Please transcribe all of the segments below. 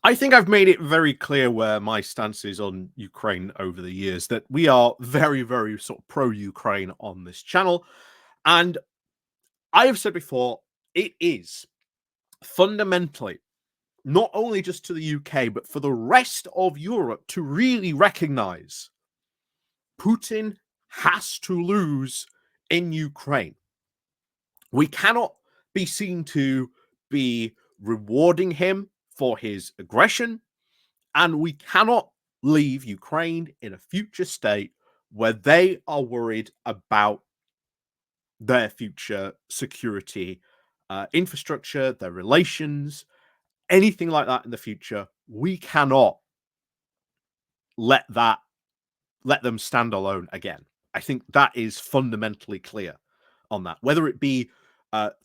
I think I've made it very clear where my stance is on Ukraine over the years, that we are very, very sort of pro-Ukraine on this channel. And I have said before, it is fundamentally, not only just to the UK, but for the rest of Europe to really recognize Putin has to lose in Ukraine. We cannot be seen to be rewarding him for his aggression, and we cannot leave Ukraine in a future state where they are worried about their future security infrastructure, their relations, anything like that in the future. We cannot let them stand alone again. I think that is fundamentally clear on that. Whether it be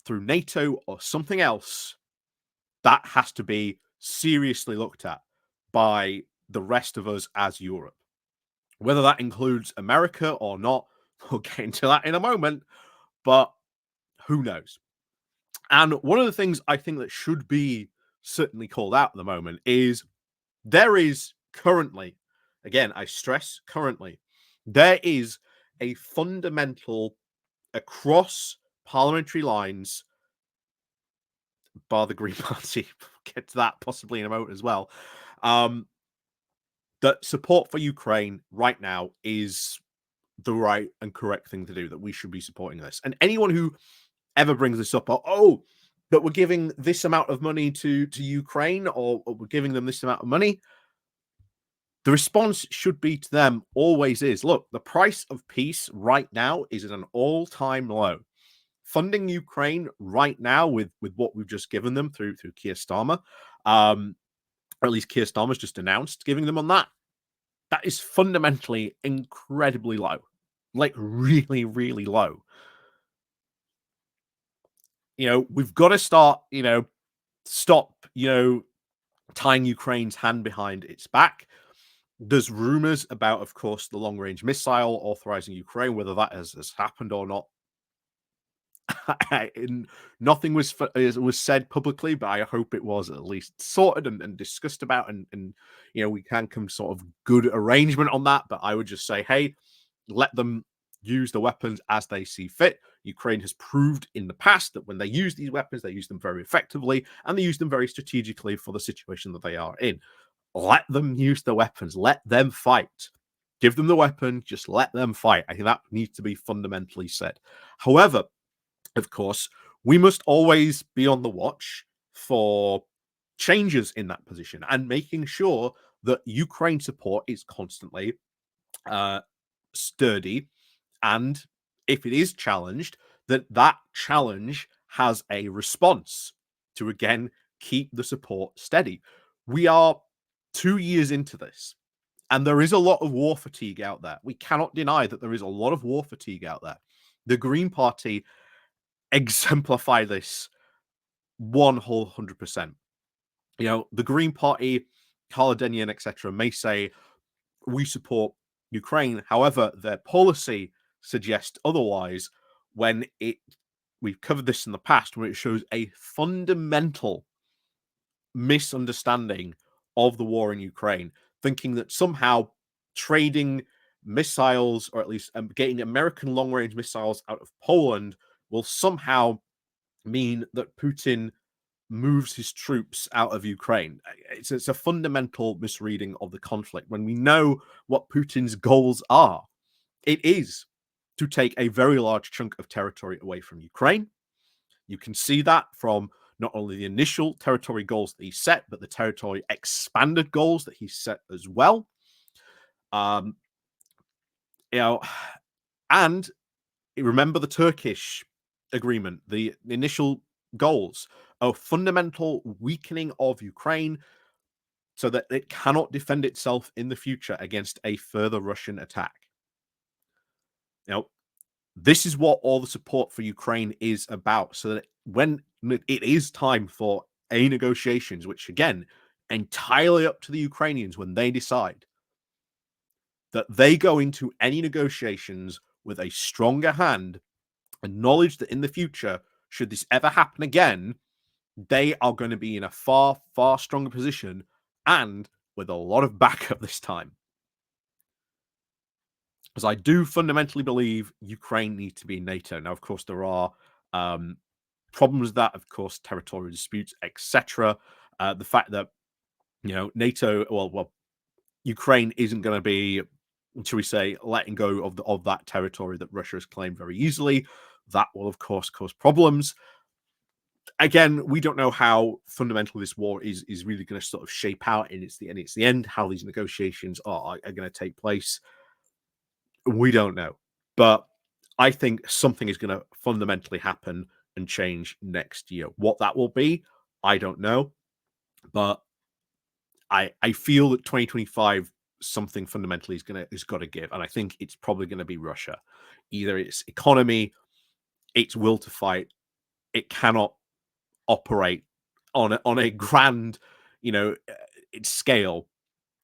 through NATO or something else, that has to be seriously looked at by the rest of us as Europe. Whether that includes America or not, we'll get into that in a moment, but who knows? And one of the things I think that should be certainly called out at the moment is there is currently, again, I stress currently, there is a fundamental across parliamentary lines, bar the Green Party, we'll get to that possibly in a moment as well, that support for Ukraine right now is the right and correct thing to do, that we should be supporting this. And anyone who ever brings this up, oh, that we're giving this amount of money to Ukraine, or we're giving them this amount of money, the response should be to them always is, look, the price of peace right now is at an all-time low. Funding Ukraine right now with what we've just given them through Keir Starmer, or at least Keir Starmer's just announced giving them on that is fundamentally incredibly low, like really, really low. We've got to start, stop, tying Ukraine's hand behind its back. There's rumors about, of course, the long-range missile authorizing Ukraine. Whether that has happened or not, nothing was said publicly, but I hope it was at least sorted and discussed about, and we can come sort of good arrangement on that. But I would just say, hey, let them use the weapons as they see fit. Ukraine has proved in the past that when they use these weapons, they use them very effectively, and they use them very strategically for the situation that they are in. Let them use the weapons. Let them fight. Give them the weapon. Just let them fight. I think that needs to be fundamentally said. However, of course, we must always be on the watch for changes in that position and making sure that Ukraine support is constantly sturdy, and if it is challenged, that challenge has a response to, again, keep the support steady. We are 2 years into this, and there is a lot of war fatigue out there. We cannot deny that there is a lot of war fatigue out there. The Green Party exemplify this 100%. The Green Party, Kaladinian, etc., may say we support Ukraine. However, their policy suggests otherwise when we've covered this in the past, when it shows a fundamental misunderstanding of the war in Ukraine, thinking that somehow trading missiles, or at least getting American long-range missiles out of Poland, will somehow mean that Putin moves his troops out of Ukraine. It's a fundamental misreading of the conflict when we know what Putin's goals are. It is to take a very large chunk of territory away from Ukraine. You can see that from not only the initial territory goals that he set, but the territory expanded goals that he set as well. And remember the Turkish agreement, the initial goals, a fundamental weakening of Ukraine so that it cannot defend itself in the future against a further Russian attack. This is what all the support for Ukraine is about, so that when it is time for negotiations, which again, entirely up to the Ukrainians when they decide, that they go into any negotiations with a stronger hand and knowledge that in the future, should this ever happen again, they are going to be in a far, far stronger position and with a lot of backup this time. Because I do fundamentally believe Ukraine needs to be in NATO. Now, of course, there are problems with that, of course, territorial disputes, etc. The fact that NATO, well, Ukraine isn't going to be, shall we say, letting go of that territory that Russia has claimed very easily. That will, of course, cause problems. Again, we don't know how fundamental this war is really going to sort of shape out, and it's the end. How these negotiations are going to take place, we don't know. But I think something is going to fundamentally happen and change next year. What that will be, I don't know. But I feel that 2025 something fundamentally is got to give, and I think it's probably going to be Russia. Either its economy, its will to fight, it cannot operate on a grand, its scale.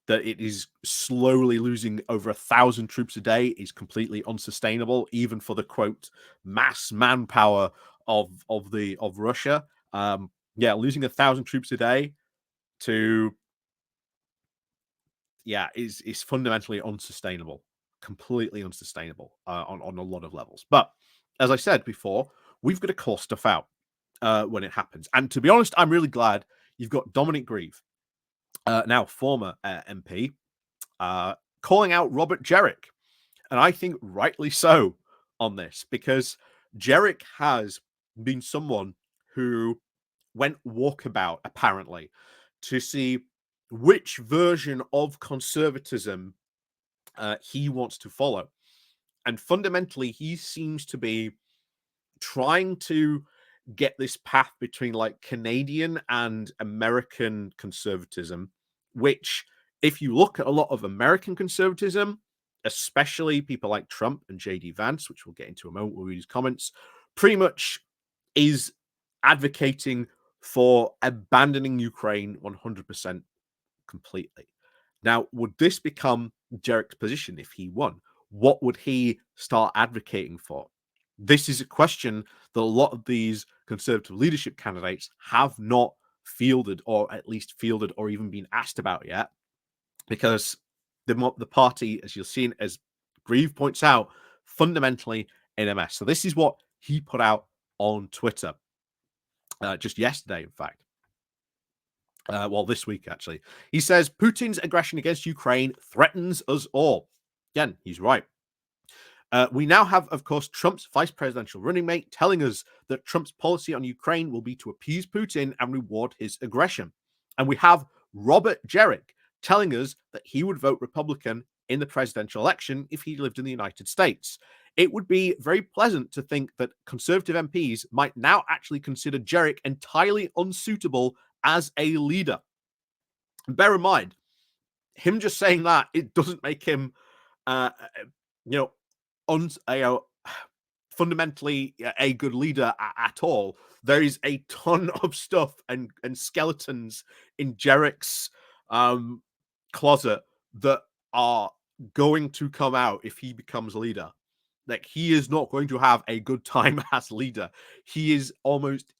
That it is slowly losing over 1,000 troops a day is completely unsustainable, even for the quote mass manpower of Russia. Losing 1,000 troops a day to is fundamentally unsustainable, completely unsustainable on a lot of levels. But as I said before, we've got to call stuff out when it happens. And to be honest, I'm really glad you've got Dominic Grieve, now former MP, calling out Robert Jenrick. And I think rightly so on this, because Jenrick has been someone who went walkabout, apparently, to see which version of conservatism he wants to follow. And fundamentally, he seems to be trying to get this path between like Canadian and American conservatism, which, if you look at a lot of American conservatism, especially people like Trump and JD Vance, which we'll get into a moment, we'll read his comments, pretty much is advocating for abandoning Ukraine 100% completely. Now, would this become Jenrick's position if he won? What would he start advocating for? This is a question that a lot of these conservative leadership candidates have not fielded, or at least fielded or even been asked about yet, because the party, as you'll see, as Grieve points out, fundamentally in a mess. So this is what he put out on Twitter just yesterday, in fact. This week, actually. He says, Putin's aggression against Ukraine threatens us all. Again, he's right. We now have, of course, Trump's vice presidential running mate telling us that Trump's policy on Ukraine will be to appease Putin and reward his aggression. And we have Robert Jenrick telling us that he would vote Republican in the presidential election if he lived in the United States. It would be very pleasant to think that conservative MPs might now actually consider Jenrick entirely unsuitable as a leader. Bear in mind, him just saying that, it doesn't make him, fundamentally a good leader at all. There is a ton of stuff and skeletons in Jenrick's closet that are going to come out if he becomes leader. Like, he is not going to have a good time as leader. He is almost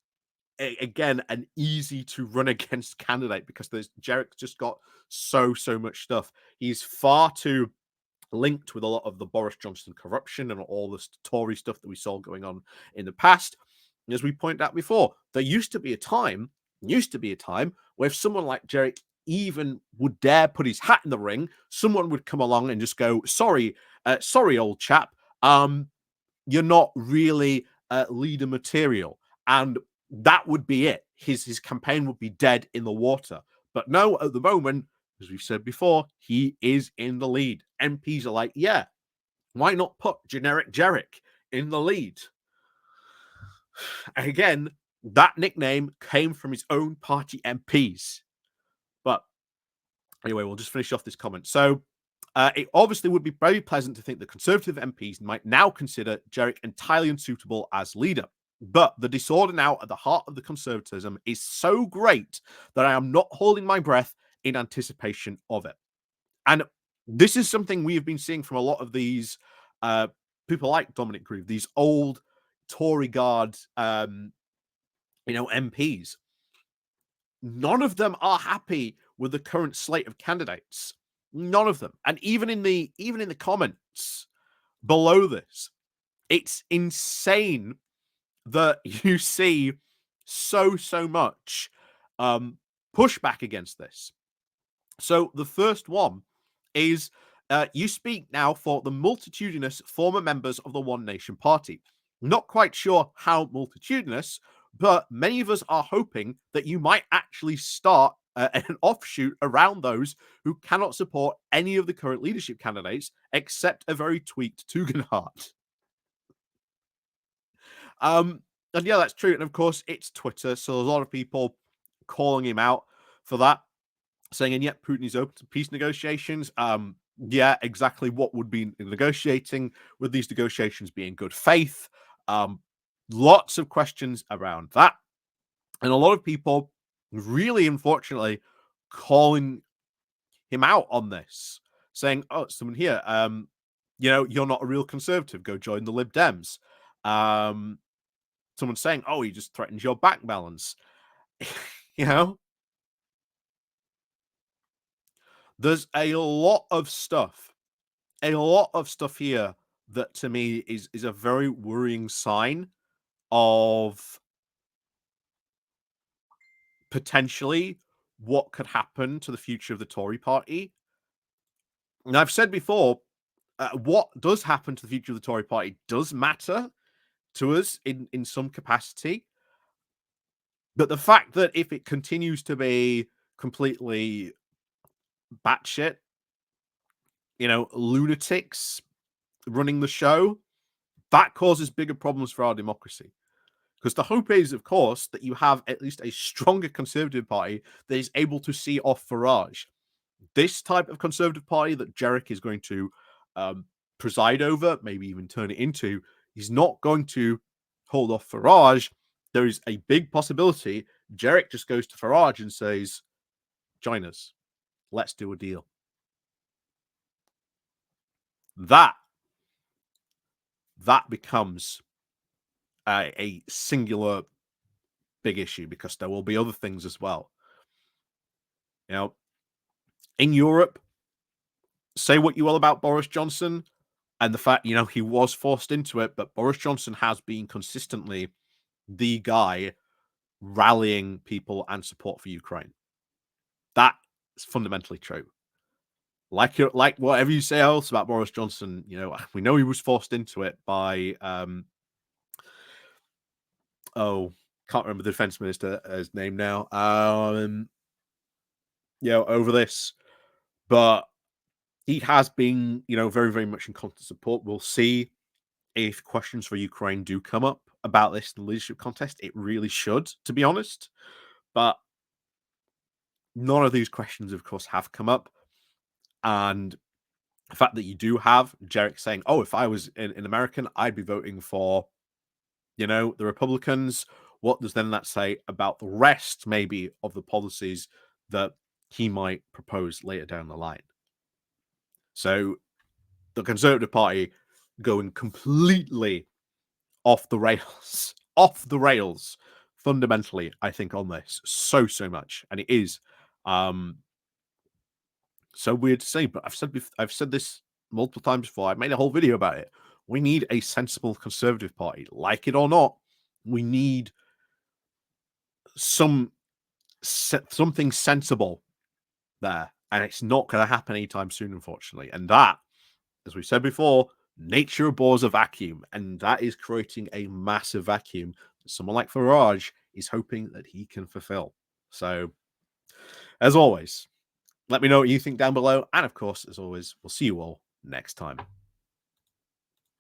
again an easy to run against candidate, because Jenrick's just got so much stuff. He's far too linked with a lot of the Boris Johnson corruption and all this Tory stuff that we saw going on in the past. As we pointed out before, there used to be a time where if someone like Jenrick even would dare put his hat in the ring, someone would come along and just go, sorry, old chap, you're not really leader material. And that would be it. His campaign would be dead in the water. But no, at the moment, as we've said before, he is in the lead. MPs are like, yeah, why not put generic Jenrick in the lead? Again, that nickname came from his own party MPs. But anyway, we'll just finish off this comment. So it obviously would be very pleasant to think that conservative MPs might now consider Jenrick entirely unsuitable as leader. But the disorder now at the heart of the conservatism is so great that I am not holding my breath in anticipation of it. And this is something we have been seeing from a lot of these people like Dominic Grieve, these old Tory guard, MPs. none of them are happy with the current slate of candidates. None of them. And even in the comments below this, it's insane that you see so much pushback against this. So the first one is you speak now for the multitudinous former members of the One Nation Party. Not quite sure how multitudinous, but many of us are hoping that you might actually start an offshoot around those who cannot support any of the current leadership candidates except a very tweaked Tugendhat. And yeah, that's true. And of course, it's Twitter, so there's a lot of people calling him out for that, saying, and yet Putin is open to peace negotiations. Yeah, exactly what would be negotiating? Would these negotiations be in good faith? Lots of questions around that. And a lot of people really, unfortunately, calling him out on this, saying, oh, someone here, you know, you're not a real conservative, go join the Lib Dems. Someone saying, oh, he just threatens your bank balance. You know, there's a lot of stuff here that to me is a very worrying sign of potentially what could happen to the future of the Tory party. And I've said before, what does happen to the future of the Tory party does matter to us in some capacity. But the fact that if it continues to be completely batshit, you know, lunatics running the show, that causes bigger problems for our democracy. Because the hope is, of course, that you have at least a stronger Conservative Party that is able to see off Farage. This type of Conservative Party that Jenrick is going to preside over, maybe even turn it into, he's not going to hold off Farage. There is a big possibility Jenrick just goes to Farage and says, join us. Let's do a deal. That becomes a singular big issue, because there will be other things as well. You know, in Europe, say what you will about Boris Johnson and the fact, you know, he was forced into it, but Boris Johnson has been consistently the guy rallying people and support for Ukraine. That is fundamentally true. Like whatever you say else about Boris Johnson, you know, we know he was forced into it by can't remember the defense minister's name now. You know, over this, but he has been, you know, very, very much in constant support. We'll see if questions for Ukraine do come up about this in the leadership contest. It really should, to be honest. But none of these questions, of course, have come up. And the fact that you do have Jenrick saying, oh, if I was an American, I'd be voting for, you know, the Republicans. What does then that say about the rest, maybe, of the policies that he might propose later down the line? So the Conservative Party going completely off the rails, fundamentally, I think, on this so much. And it is so weird to say, but I've said this multiple times before. I made a whole video about it. We need a sensible Conservative Party, like it or not. We need something sensible there, and it's not going to happen anytime soon, unfortunately. And that, as we said before, nature abhors a vacuum, and that is creating a massive vacuum that someone like Farage is hoping that he can fulfill. So, as always, let me know what you think down below, and of course, as always, we'll see you all next time.